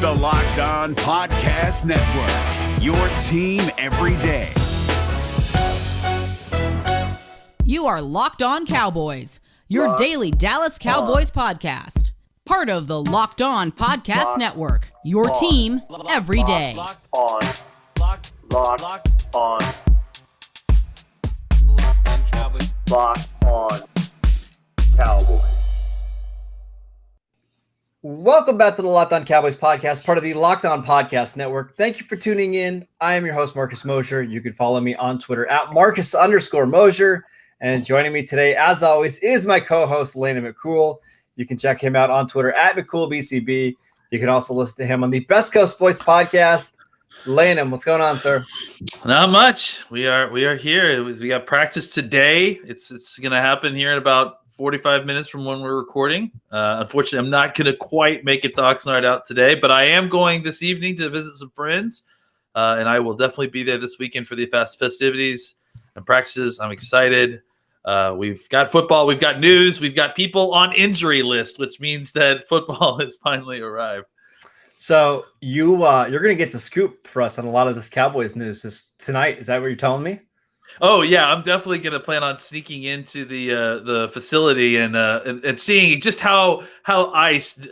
the Locked On Podcast Network, your team every day. You are Locked On Cowboys, your daily Dallas Cowboys podcast. Part of the Locked On Podcast Network, your team every day. Locked On Cowboys. Locked On Cowboys. Welcome back to the Locked On Cowboys podcast, part of the Locked On Podcast Network. Thank you for tuning in. I am your host, Marcus Mosher. You can follow me on Twitter at Marcus_Mosher. And joining me today, as always, is my co-host, Landon McCool. You can check him out on Twitter at McCoolBCB. You can also listen to him on the Best Coast Voice podcast. Landon, what's going on, sir? Not much. We are here. We got practice today. It's going to happen here in about 45 minutes from when we're recording. Unfortunately, I'm not going to quite make it to Oxnard out today, but I am going this evening to visit some friends, and I will definitely be there this weekend for the festivities and practices. I'm excited. We've got football. We've got news. We've got people on injury list, which means that football has finally arrived. So you're going to get the scoop for us on a lot of this Cowboys news tonight. Is that what you're telling me? Oh yeah, I'm definitely going to plan on sneaking into the facility and seeing just how iced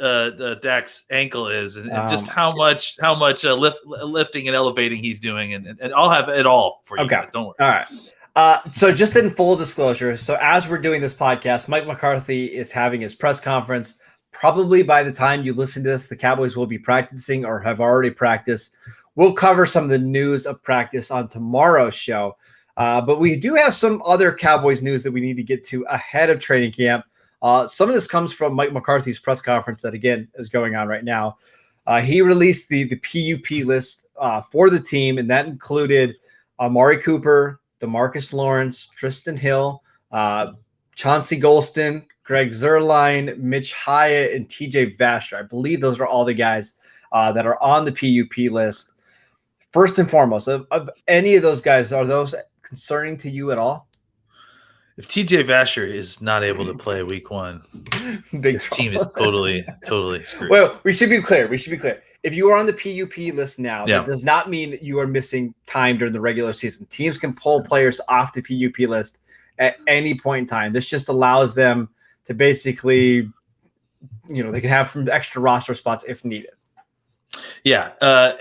Dak's ankle is and just how much lifting and elevating he's doing, and I'll have it all for you guys. Don't worry. All right. So just in full disclosure, so as we're doing this podcast, Mike McCarthy is having his press conference. Probably by the time you listen to this, the Cowboys will be practicing or have already practiced. We'll cover some of the news of practice on tomorrow's show. But we do have some other Cowboys news that we need to get to ahead of training camp. Some of this comes from Mike McCarthy's press conference that, again, is going on right now. He released the PUP list for the team, and that included Amari Cooper, Demarcus Lawrence, Tristan Hill, Chauncey Golston, Greg Zuerlein, Mitch Hyatt, and TJ Vasher. I believe those are all the guys that are on the PUP list. First and foremost, of any of those guys, are those concerning to you at all? If TJ Vasher is not able to play week one, this team is totally screwed. Well, we should be clear. If you are on the PUP list now, that does not mean that you are missing time during the regular season. Teams can pull players off the PUP list at any point in time. This just allows them to basically, they can have some extra roster spots if needed. Yeah,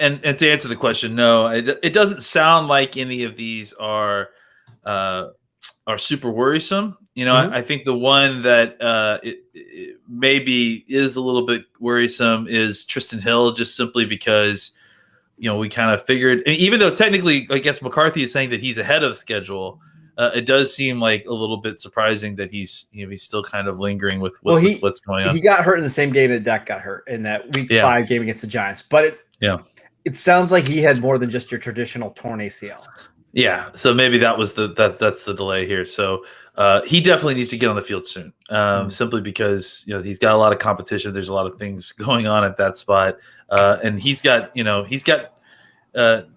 and to answer the question, no, it doesn't sound like any of these are super worrisome. I think the one that it maybe is a little bit worrisome is Tristan Hill, just simply because we kind of figured, and even though technically, I guess McCarthy is saying that he's ahead of schedule, it does seem like a little bit surprising that he's still kind of lingering with what's going on. He got hurt in the same game that Dak got hurt in that week 5 game against the Giants, but it sounds like he had more than just your traditional torn ACL. Yeah, so maybe that's the delay here. So he definitely needs to get on the field soon, simply because he's got a lot of competition. There's a lot of things going on at that spot, and he's got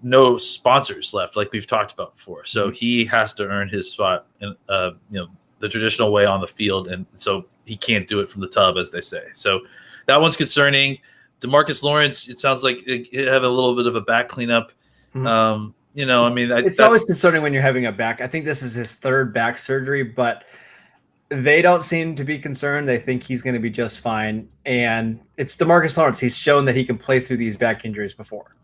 no sponsors left, like we've talked about before. So he has to earn his spot in the traditional way on the field, and so he can't do it from the tub, as they say. So that one's concerning. Demarcus Lawrence, it sounds like he have a little bit of a back cleanup. It's always concerning when you're having a back. I think this is his third back surgery, but they don't seem to be concerned. They think he's going to be just fine. And it's Demarcus Lawrence. He's shown that he can play through these back injuries before.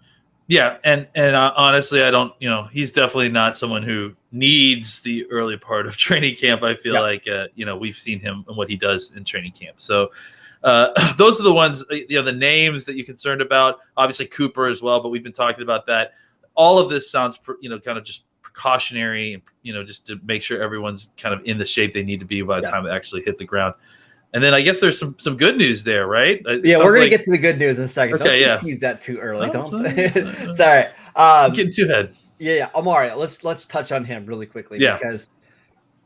Yeah, and honestly, I don't. He's definitely not someone who needs the early part of training camp. I feel like we've seen him and what he does in training camp. So those are the ones. The names that you're concerned about. Obviously Cooper as well, but we've been talking about that. All of this sounds, kind of just precautionary, just to make sure everyone's kind of in the shape they need to be by the time they actually hit the ground. And then I guess there's some good news there, right? We're going to get to the good news in a second. Okay, don't tease that too early. It's all right. I'm getting too ahead. Yeah. Amari, let's touch on him really quickly because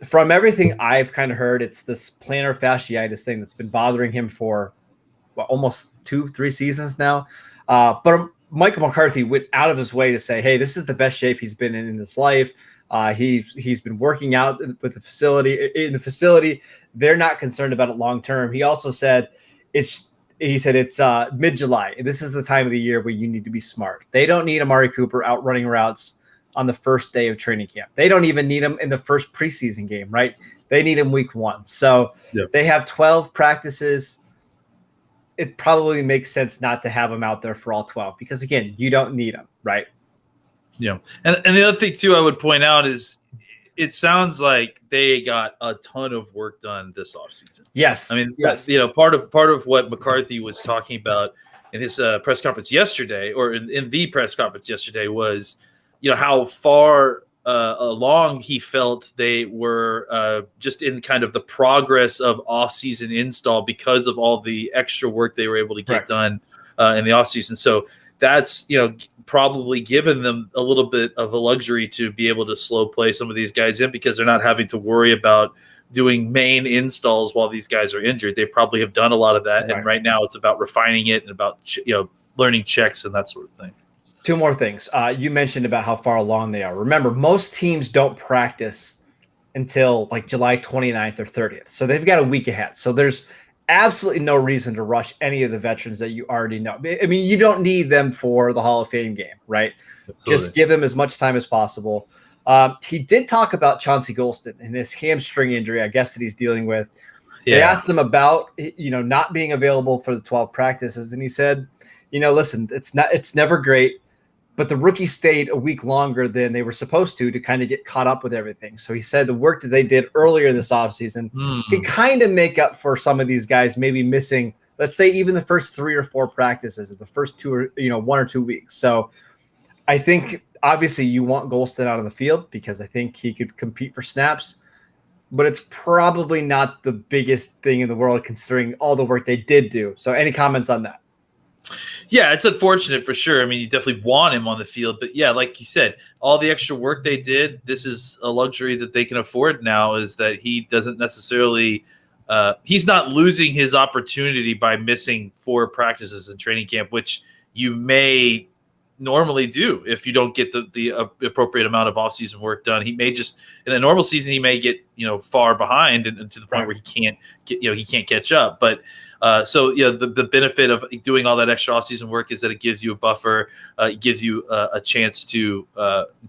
from everything I've kind of heard, it's this plantar fasciitis thing that's been bothering him for almost 2-3 seasons now. But Michael McCarthy went out of his way to say, hey, this is the best shape he's been in his life. He's been working out with the facility. In the facility, they're not concerned about it long term. He also said it's he said it's mid-July. This is the time of the year where you need to be smart. They don't need Amari Cooper out running routes on the first day of training camp. They don't even need him in the first preseason game, right? They need him week 1. So they have 12 practices. It probably makes sense not to have him out there for all 12 because, again, you don't need him, right? Yeah. And the other thing, too, I would point out is it sounds like they got a ton of work done this offseason. Yes. I mean, yes. Part of what McCarthy was talking about in his press conference yesterday, or in the press conference yesterday, was, how far along he felt they were just in kind of the progress of offseason install because of all the extra work they were able to get done in the offseason. So that's, probably given them a little bit of a luxury to be able to slow play some of these guys in because they're not having to worry about doing main installs while these guys are injured. They probably have done a lot of that. Right. And right now it's about refining it and about, learning checks and that sort of thing. 2 more things. You mentioned about how far along they are. Remember, most teams don't practice until like July 29th or 30th. So they've got a week ahead. So there's absolutely no reason to rush any of the veterans that you already know. I mean, you don't need them for the Hall of Fame game, right? Absolutely. Just give them as much time as possible. He did talk about Chauncey Golston and his hamstring injury, I guess, that he's dealing with. Yeah. They asked him about, not being available for the 12 practices. And he said, listen, it's never great. But the rookie stayed a week longer than they were supposed to kind of get caught up with everything. So he said the work that they did earlier this offseason can kind of make up for some of these guys maybe missing, let's say, even the first 3 or 4 practices, the first 2 or 1 or 2 weeks. So I think obviously you want Golston out on the field because I think he could compete for snaps. But it's probably not the biggest thing in the world considering all the work they did do. So any comments on that? Yeah, it's unfortunate for sure. I mean, you definitely want him on the field. But, yeah, like you said, all the extra work they did, this is a luxury that they can afford now is that he doesn't necessarily he's not losing his opportunity by missing 4 practices in training camp, which you may normally do if you don't get the appropriate amount of offseason work done. He may just in a normal season he may get far behind and to the point where he can't catch up. But so the benefit of doing all that extra offseason work is that it gives you a buffer. It gives you a chance to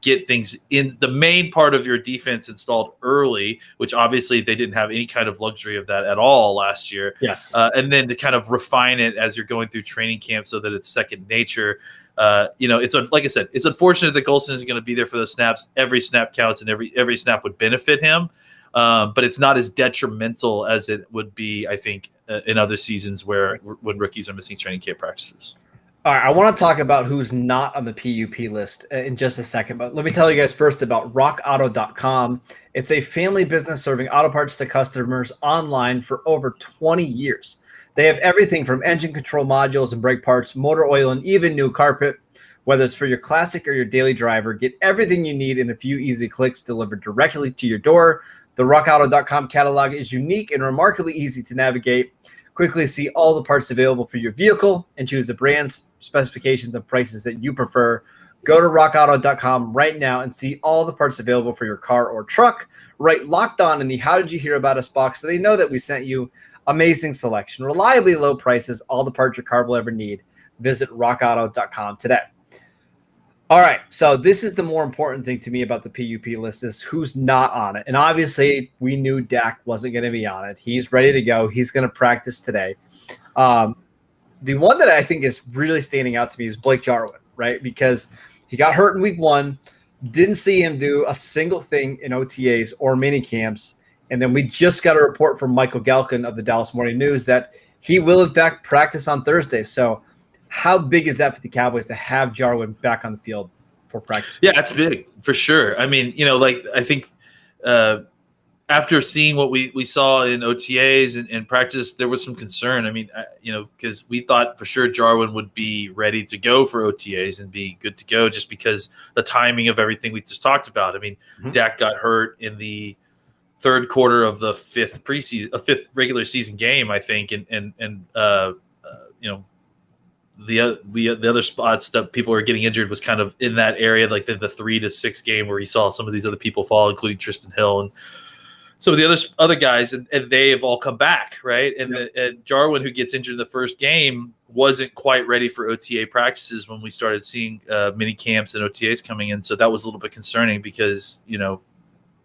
get things in the main part of your defense installed early, which obviously they didn't have any kind of luxury of that at all last year. Yes, and then to kind of refine it as you're going through training camp so that it's second nature. It's like I said, it's unfortunate that Golston isn't going to be there for the snaps. Every snap counts, and every snap would benefit him. But it's not as detrimental as it would be, I think, in other seasons when rookies are missing training camp practices. All right, I want to talk about who's not on the PUP list in just a second, but let me tell you guys first about RockAuto.com. It's a family business serving auto parts to customers online for over 20 years. They have everything from engine control modules and brake parts, motor oil, and even new carpet. Whether it's for your classic or your daily driver, get everything you need in a few easy clicks delivered directly to your door. The RockAuto.com catalog is unique and remarkably easy to navigate. Quickly see all the parts available for your vehicle and choose the brands, specifications, and prices that you prefer. Go to RockAuto.com right now and see all the parts available for your car or truck. Write Locked On in the How Did You Hear About Us box so they know that we sent you. Amazing selection, reliably low prices, all the parts your car will ever need. Visit RockAuto.com today. All right, so this is the more important thing to me about the PUP list is who's not on it. And obviously, we knew Dak wasn't going to be on it. He's ready to go. He's going to practice today. The one that I think is really standing out to me is Blake Jarwin, right? Because he got hurt in week 1, didn't see him do a single thing in OTAs or mini camps. And then we just got a report from Michael Galkin of the Dallas Morning News that he will, in fact, practice on Thursday. So how big is that for the Cowboys to have Jarwin back on the field for practice? Yeah, it's big for sure. I mean, I think after seeing what we saw in OTAs and practice, there was some concern. I mean, because we thought for sure Jarwin would be ready to go for OTAs and be good to go just because the timing of everything we just talked about. I mean, Dak got hurt in the third quarter of the fifth regular season game, I think, and the other spots that people are getting injured was kind of in that area, like the 3 to 6 game where he saw some of these other people fall, including Tristan Hill. And some of the other guys, and they have all come back, right? And, and Jarwin, who gets injured in the first game, wasn't quite ready for OTA practices when we started seeing mini camps and OTAs coming in. So that was a little bit concerning because,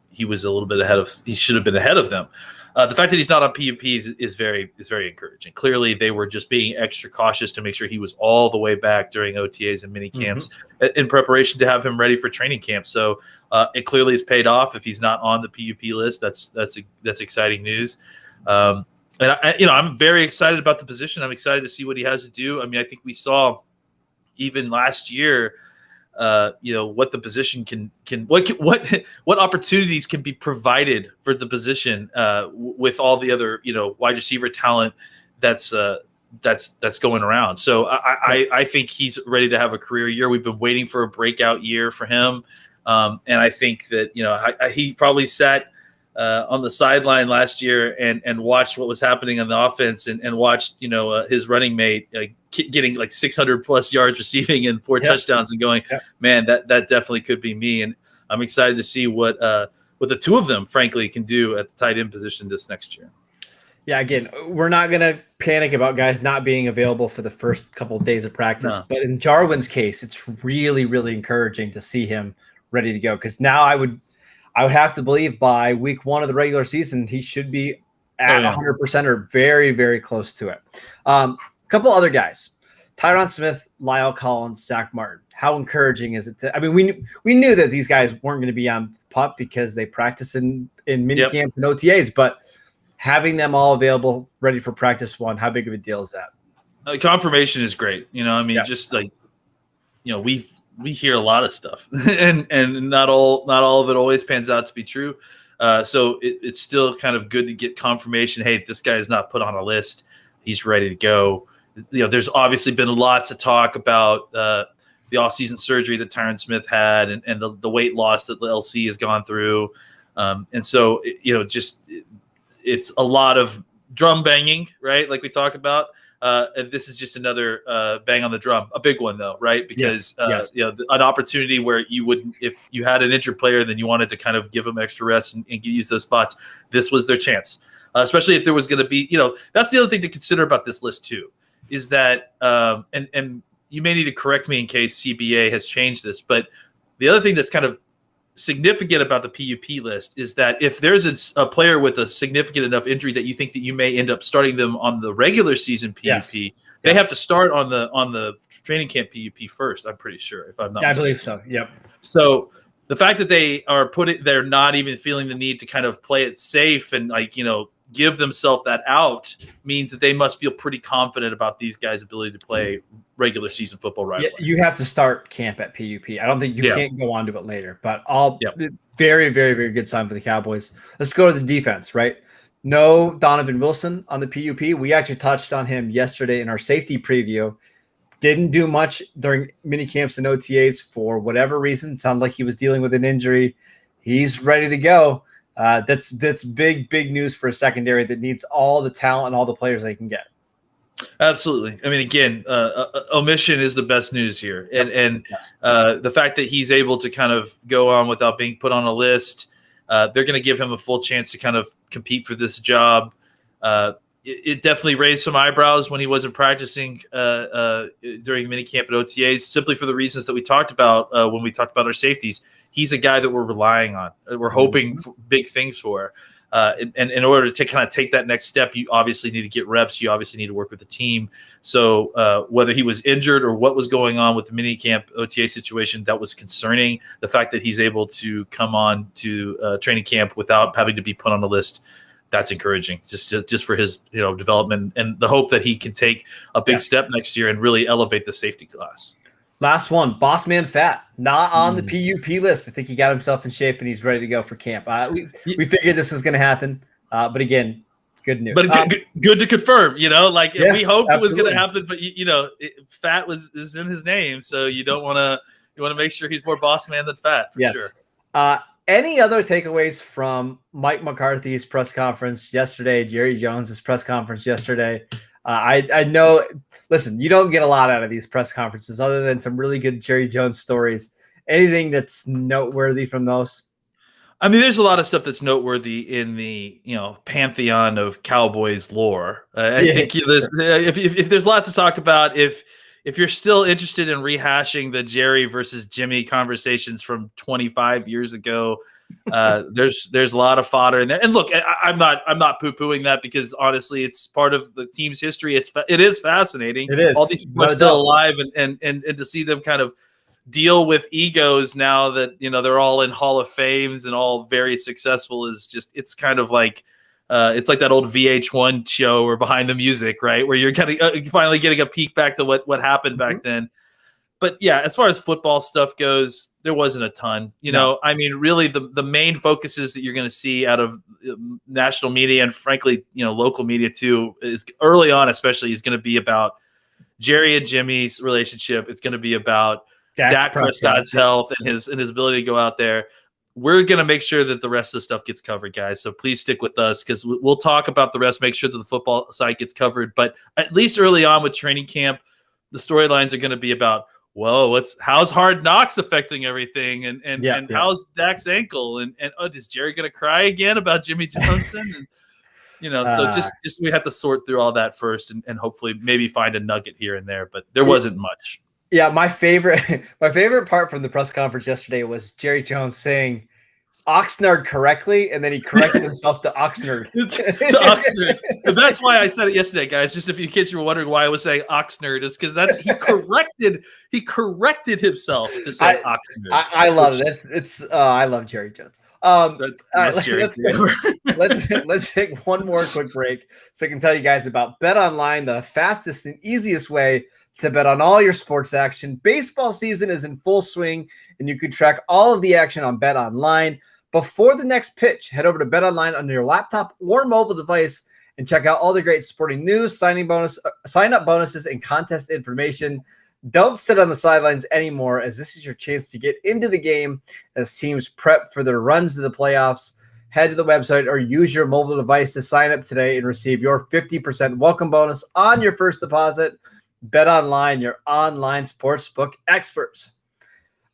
he was a little bit he should have been ahead of them. The fact that he's not on PUP is very encouraging. Clearly, they were just being extra cautious to make sure he was all the way back during OTAs and mini camps in preparation to have him ready for training camp. So it clearly has paid off. If he's not on the PUP list, that's exciting news. And I'm very excited about the position. I'm excited to see what he has to do. I mean, I think we saw even last year, what the position what opportunities can be provided for the position with all the other wide receiver talent that's going around. So I think he's ready to have a career year. We've been waiting for a breakout year for him, and I think that he probably sat on the sideline last year and watched what was happening on the offense and watched his running mate getting like 600 plus yards receiving and 4 touchdowns and going, man, that definitely could be me. And I'm excited to see what the two of them, frankly, can do at the tight end position this next year. Yeah, again, we're not going to panic about guys not being available for the first couple of days of practice. But in Jarwin's case, it's really, really encouraging to see him ready to go. Because now I would have to believe by week 1 of the regular season, he should be at 100% or very, very close to it. Couple other guys, Tyron Smith, Lyle Collins, Zach Martin. How encouraging is it we knew that these guys weren't going to be on PUP because they practice in mini camps and OTAs, but having them all available, ready for practice 1, how big of a deal is that? Confirmation is great. Just like, we hear a lot of stuff and not all of it always pans out to be true. So it's still kind of good to get confirmation. Hey, this guy is not put on a list. He's ready to go. There's obviously been lots of talk about the off-season surgery that Tyron Smith had and the weight loss that the LC has gone through. And so, it's a lot of drum banging, right? Like we talked about. And this is just another bang on the drum, a big one though, right? Because an opportunity where you would, if you had an injured player, then you wanted to kind of give them extra rest and use those spots. This was their chance, especially if there was going to be, that's the other thing to consider about this list too, is that, and you may need to correct me in case CBA has changed this, but the other thing that's kind of significant about the PUP list is that if there's a player with a significant enough injury that you think that you may end up starting them on the regular season PUP, they have to start on the training camp PUP first. I'm pretty sure, if I'm not mistaken. I believe so. Yep. So the fact that they're not even feeling the need to kind of play it safe and give themselves that out means that they must feel pretty confident about these guys' ability to play regular season football right away. You have to start camp at PUP. I don't think you can't go on to it later, but very, very, very good sign for the Cowboys. Let's go to the defense, right? No Donovan Wilson on the PUP. We actually touched on him yesterday in our safety preview. Didn't do much during mini camps and OTAs for whatever reason. Sounded like he was dealing with an injury. He's ready to go. That's big news for a secondary that needs all the talent and all the players they can get. Absolutely. I mean, again, omission is the best news here, and the fact that he's able to kind of go on without being put on a list, they're going to give him a full chance to kind of compete for this job. It definitely raised some eyebrows when he wasn't practicing during minicamp at OTAs, simply for the reasons that we talked about when we talked about our safeties. He's a guy that we're relying on. We're hoping for big things for. And in order to kind of take that next step, you obviously need to get reps. You obviously need to work with the team. So whether he was injured or what was going on with the minicamp OTA situation, that was concerning. The fact that he's able to come on to training camp without having to be put on the list, that's encouraging. Just for his development and the hope that he can take a big step next year and really elevate the safety class. Last one, Boss Man Fat, not on the PUP list. I think he got himself in shape and he's ready to go for camp. We figured this was going to have to happen, but again, good news. But good to confirm, we hoped it was going to happen, but Fat is in his name, so you want to make sure he's more Boss Man than Fat for sure. Any other takeaways from Mike McCarthy's press conference yesterday, Jerry Jones's press conference yesterday? I know, listen, you don't get a lot out of these press conferences other than some really good Jerry Jones stories. Anything that's noteworthy from those? I mean, there's a lot of stuff that's noteworthy in the pantheon of Cowboys lore. I think if there's lots to talk about, if you're still interested in rehashing the Jerry versus Jimmy conversations from 25 years ago, there's a lot of fodder in there. And look, I'm not poo-pooing that, because honestly, it's part of the team's history. It is fascinating. It is. All these people are still alive, and to see them kind of deal with egos now that they're all in Hall of Fames and all very successful it's kind of like it's like that old VH1 show or Behind the Music, right, where you're kind of finally getting a peek back to what happened back then. But yeah, as far as football stuff goes, there wasn't a ton. I mean, really the main focuses that you're going to see out of national media, and frankly local media too, is early on especially, is going to be about Jerry and Jimmy's relationship. It's going to be about Dak Prescott's health and his ability to go out there. We're going to make sure that the rest of the stuff gets covered, guys. So please stick with us, because we'll talk about the rest, make sure that the football side gets covered. But at least early on with training camp, the storylines are going to be about, how's Hard Knocks affecting everything? And how's Dak's ankle? And is Jerry going to cry again about Jimmy Johnson? And so just we have to sort through all that first, and hopefully maybe find a nugget here and there. But there wasn't much. Yeah, my favorite part from the press conference yesterday was Jerry Jones saying Oxnard correctly, and then he corrected himself to Oxnard. To Oxnard. And that's why I said it yesterday, guys. Just in case you were wondering why I was saying Oxnard, is because he corrected himself to say Oxnard. I love it. I love Jerry Jones. Let's take one more quick break so I can tell you guys about Bet Online, the fastest and easiest way to bet on all your sports action. Baseball season is in full swing, and you can track all of the action on Bet Online. Before the next pitch, head over to Bet Online on your laptop or mobile device and check out all the great sporting news, sign-up bonuses, and contest information. Don't sit on the sidelines anymore, as this is your chance to get into the game as teams prep for their runs to the playoffs. Head to the website or use your mobile device to sign up today and receive your 50% welcome bonus on your first deposit. Bet Online, your online sportsbook experts.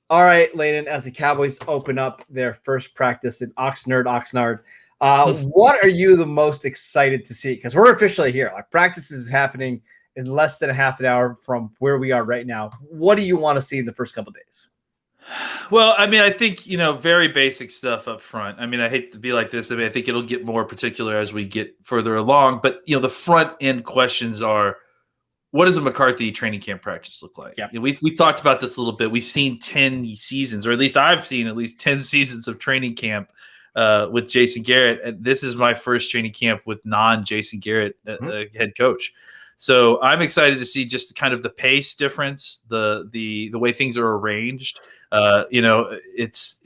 All right, Layden, as the Cowboys open up their first practice in Oxnard, what are you the most excited to see? Because we're officially here. Like, practice is happening in less than a half an hour from where we are right now. What do you want to see in the first couple of days? Well, I mean, I think, very basic stuff up front. I mean, I hate to be like this. I mean, I think it'll get more particular as we get further along. But, the front end questions are, what does a McCarthy training camp practice look like? Yeah. We talked about this a little bit. We've seen 10 seasons, or at least I've seen at least 10 seasons of training camp with Jason Garrett. And this is my first training camp with non-Jason Garrett head coach. So I'm excited to see just kind of the pace difference, the way things are arranged. It's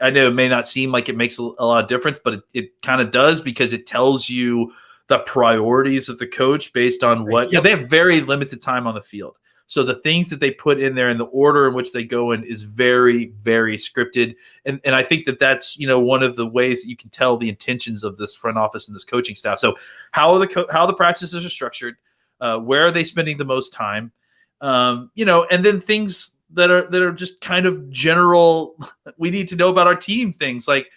I know it may not seem like it makes a lot of difference, but it kind of does, because it tells you the priorities of the coach based on what they have very limited time on the field. So the things that they put in there and the order in which they go in is very, very scripted. And I think that's, one of the ways that you can tell the intentions of this front office and this coaching staff. So how the practices are structured, where are they spending the most time? And then things that are just kind of general, we need to know about our team things, like,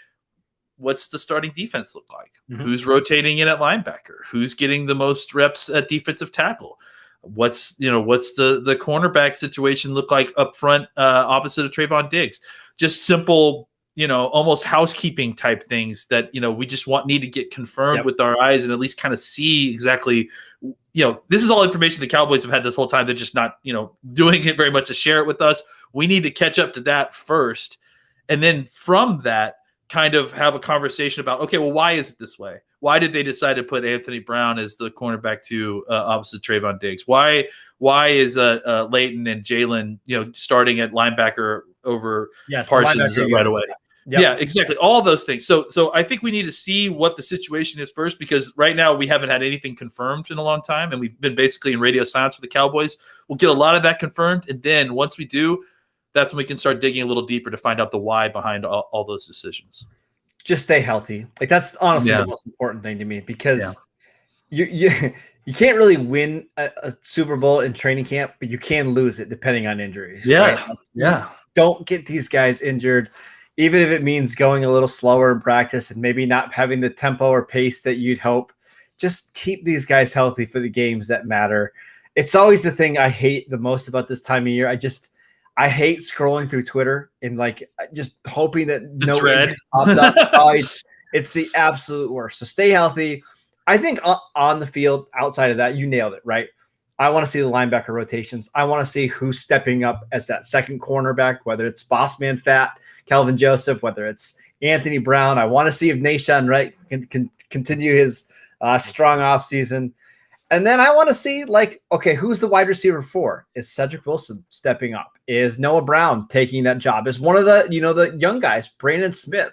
what's the starting defense look like? Mm-hmm. Who's rotating in at linebacker? Who's getting the most reps at defensive tackle? What's the cornerback situation look like up front, opposite of Trayvon Diggs? Just simple, almost housekeeping type things that, we just need to get confirmed with our eyes and at least kind of see exactly, this is all information the Cowboys have had this whole time. They're just not, doing it very much to share it with us. We need to catch up to that first. And then from that, kind of have a conversation about, okay, well, why is it this way? Why did they decide to put Anthony Brown as the cornerback to opposite Trayvon Diggs? Why is Leighton and Jalen, starting at linebacker over Parsons right away? Yep. Yeah, exactly. All those things. So I think we need to see what the situation is first, because right now we haven't had anything confirmed in a long time, and we've been basically in radio silence for the Cowboys. We'll get a lot of that confirmed, and then once we do, that's when we can start digging a little deeper to find out the why behind all those decisions. Just stay healthy. Like, that's honestly the most important thing to me, because you can't really win a Super Bowl in training camp, but you can lose it depending on injuries. Yeah. Right? Yeah. Don't get these guys injured. even if it means going a little slower in practice and maybe not having the tempo or pace that you'd hope, just keep these guys healthy for the games that matter. It's always the thing I hate the most about this time of year. I hate scrolling through Twitter and like just hoping that no injuries popped up. Oh, it's the absolute worst. So stay healthy. I think on the field, outside of that, you nailed it, right? I want to see the linebacker rotations. I want to see who's stepping up as that second cornerback, whether it's Bossman Fat, Kelvin Joseph, whether it's Anthony Brown. I want to see if Nahshon Wright can continue his strong offseason. And then I want to see, like, okay, who's the wide receiver for? Is Cedric Wilson stepping up? Is Noah Brown taking that job? Is one of the, the young guys, Brandon Smith,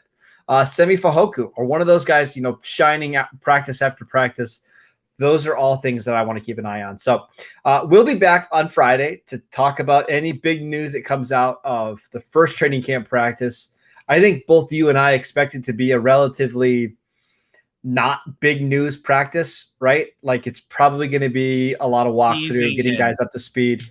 Semi Fahoku, or one of those guys, shining out practice after practice? Those are all things that I want to keep an eye on. So we'll be back on Friday to talk about any big news that comes out of the first training camp practice. I think both you and I expect it to be a relatively not big news practice, right? Like it's probably going to be a lot of walkthrough, getting guys up to speed.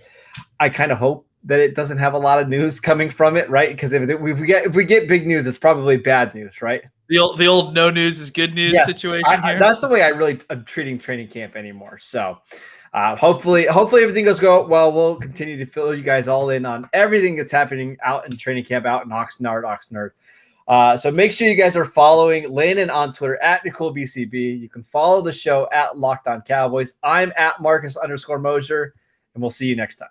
I kind of hope that it doesn't have a lot of news coming from it, right? Because if we get big news, it's probably bad news, right? The old no news is good news situation here. That's the way I'm treating training camp anymore. So hopefully everything goes well. We'll continue to fill you guys all in on everything that's happening out in training camp, out in Oxnard. So make sure you guys are following Landon on Twitter at NicoleBCB. You can follow the show at Locked On Cowboys. I'm at Marcus _Mosher, and we'll see you next time.